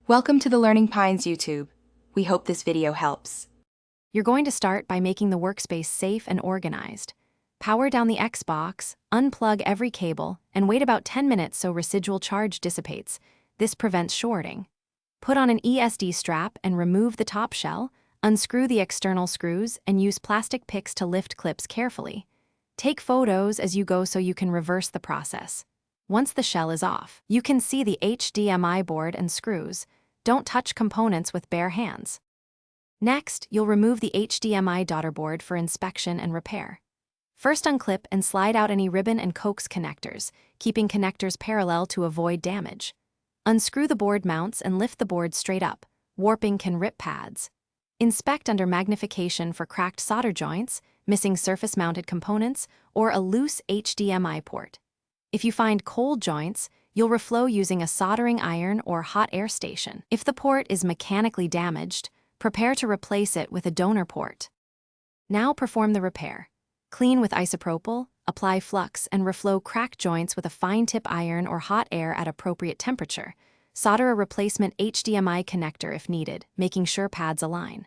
Welcome to the Learning Pines YouTube. We hope this video helps. You're going to start by making the workspace safe and organized. Power down the Xbox, unplug every cable, and wait about 10 minutes so residual charge dissipates. This prevents shorting. Put on an ESD strap and remove the top shell, unscrew the external screws, and use plastic picks to lift clips carefully. Take photos as you go so you can reverse the process. Once the shell is off, you can see the HDMI board and screws. Don't touch components with bare hands. Next, you'll remove the HDMI daughter board for inspection and repair. First, unclip and slide out any ribbon and coax connectors, keeping connectors parallel to avoid damage. Unscrew the board mounts and lift the board straight up. Warping can rip pads. Inspect under magnification for cracked solder joints, missing surface-mounted components, or a loose HDMI port. If you find cold joints, you'll reflow using a soldering iron or hot air station. If the port is mechanically damaged, prepare to replace it with a donor port. Now perform the repair. Clean with isopropyl, apply flux, and reflow cracked joints with a fine-tip iron or hot air at appropriate temperature. Solder a replacement HDMI connector if needed, making sure pads align.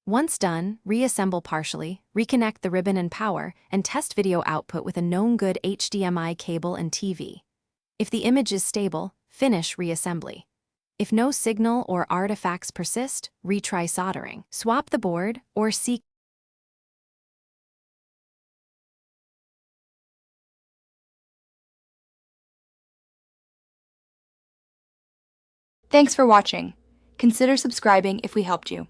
Once done, reassemble partially, reconnect the ribbon and power, and test video output with a known good HDMI cable and TV. If the image is stable, finish reassembly. If no signal or artifacts persist, retry soldering. Swap the board or seek. Thanks for watching. Consider subscribing if we helped you.